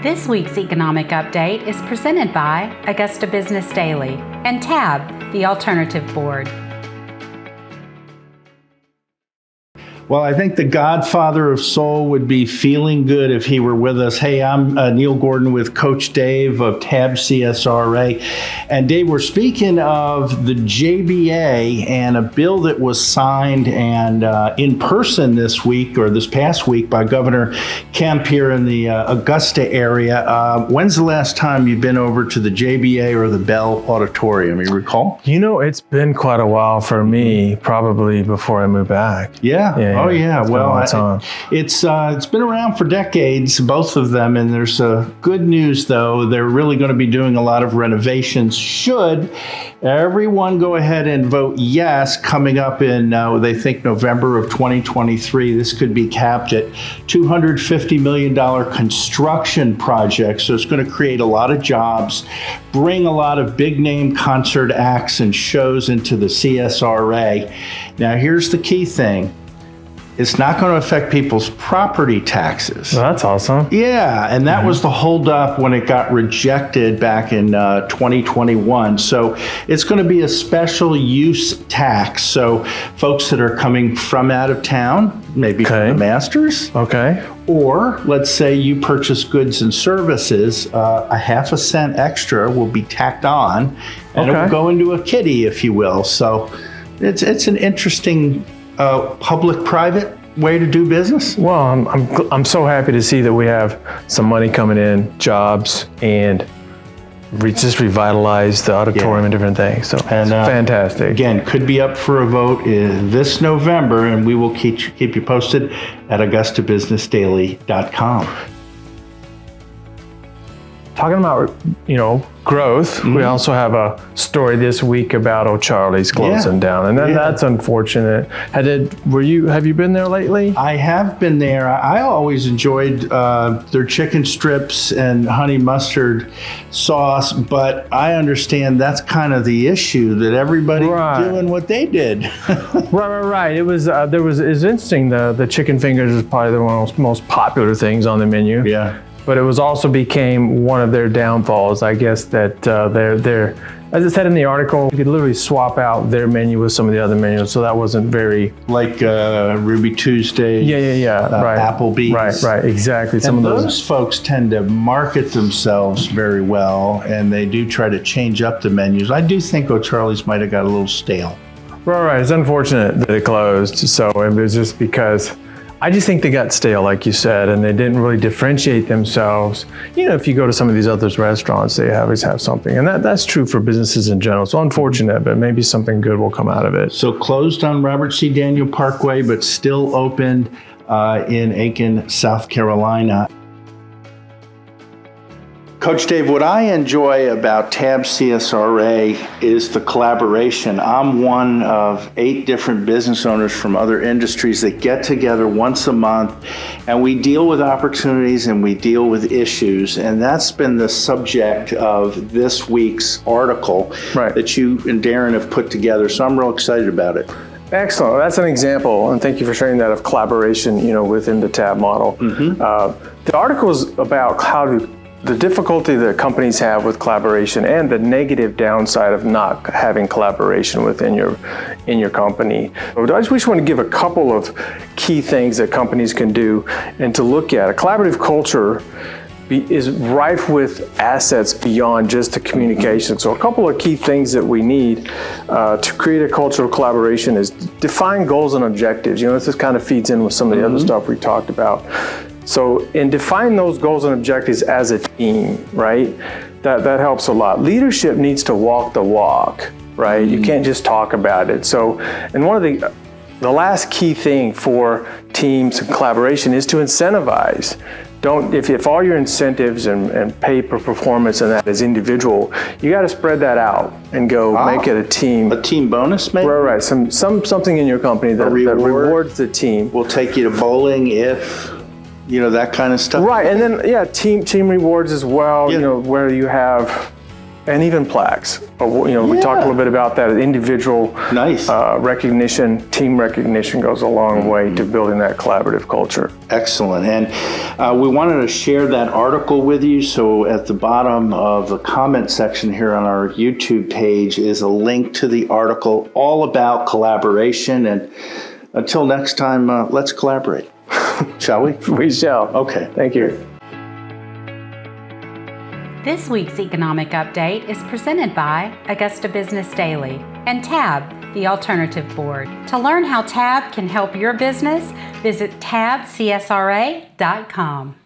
This week's economic update is presented by Augusta Business Daily and TAB, the Alternative Board. Well, I think the godfather of soul would be feeling good if he were with us. Hey, I'm Neil Gordon with Coach Dave of TAB CSRA. And Dave, we're speaking of the JBA and a bill that was signed and in person this week or this past week by Governor Kemp here in the Augusta area. When's the last time you've been over to the JBA or the Bell Auditorium? You recall? You know, it's been quite a while for me, probably before I moved back. Yeah. Oh, yeah. Well, it's been around for decades, both of them. And there's good news, though. They're really going to be doing a lot of renovations. Should everyone go ahead and vote yes, coming up in, they think, November of 2023, this could be capped at $250 million construction project. So it's going to create a lot of jobs, bring a lot of big name concert acts and shows into the CSRA. Now, here's the key thing. It's not going to affect people's property taxes. Well, that's awesome. Yeah, and that was the holdup when it got rejected back in 2021. So it's going to be a special use tax. So folks that are coming from out of town, maybe from the Masters. Okay. Or let's say you purchase goods and services, a half a cent extra will be tacked on, and it will go into a kitty, if you will. So it's an interesting public-private way to do business? Well, I'm so happy to see that we have some money coming in, jobs, and just revitalize the auditorium and different things. So fantastic. Again, could be up for a vote this November, and we will keep you posted at AugustaBusinessDaily.com. Talking about, growth, we also have a story this week about O'Charlie's closing down, and that's unfortunate. Have you been there lately? I have been there. I always enjoyed their chicken strips and honey mustard sauce, but I understand that's kind of the issue, that everybody doing what they did. Right. It was interesting. The chicken fingers is probably one of the most popular things on the menu. Yeah. But it was also became one of their downfalls, I guess, that they're, as it said in the article, you could literally swap out their menu with some of the other menus, so that wasn't very... Like Ruby Tuesday, right. Applebee's. Right, exactly. Some of those folks tend to market themselves very well, and they do try to change up the menus. I do think O'Charlie's might have got a little stale. Right. It's unfortunate that it closed, so it was just because... I just think they got stale, like you said, and they didn't really differentiate themselves. If you go to some of these other restaurants, they always have something. And that's true for businesses in general. So unfortunate, but maybe something good will come out of it. So closed on Robert C. Daniel Parkway, but still opened in Aiken, South Carolina. Coach Dave, what I enjoy about TAB CSRA is the collaboration. I'm one of 8 different business owners from other industries that get together once a month, and we deal with opportunities and we deal with issues. And that's been the subject of this week's article that you and Darren have put together. So I'm real excited about it. Excellent. That's an example, and thank you for sharing that, of collaboration, within the TAB model. The article is about the difficulty that companies have with collaboration and the negative downside of not having collaboration within your company. I just want to give a couple of key things that companies can do and to look at. A collaborative culture is rife with assets beyond just the communication. So a couple of key things that we need to create a culture of collaboration is define goals and objectives. This kind of feeds in with some of the other stuff we talked about. So, and define those goals and objectives as a team, right? That helps a lot. Leadership needs to walk the walk, right? You can't just talk about it. So, and one of the last key thing for teams and collaboration is to incentivize. If all your incentives and pay per performance and that is individual, you got to spread that out and go make it a team. A team bonus, maybe? Right. Something in your company that rewards the team. We'll take you to bowling if... that kind of stuff. Right, and then team rewards as well. Where you have and even plaques. We talked a little bit about that. Individual Nice. recognition, team recognition goes a long way to building that collaborative culture. Excellent. And we wanted to share that article with you. So at the bottom of the comment section here on our YouTube page is a link to the article all about collaboration. And until next time, let's collaborate. Shall we? We shall. Okay. Thank you. This week's economic update is presented by Augusta Business Daily and TAB, the Alternative Board. To learn how TAB can help your business, visit tabcsra.com.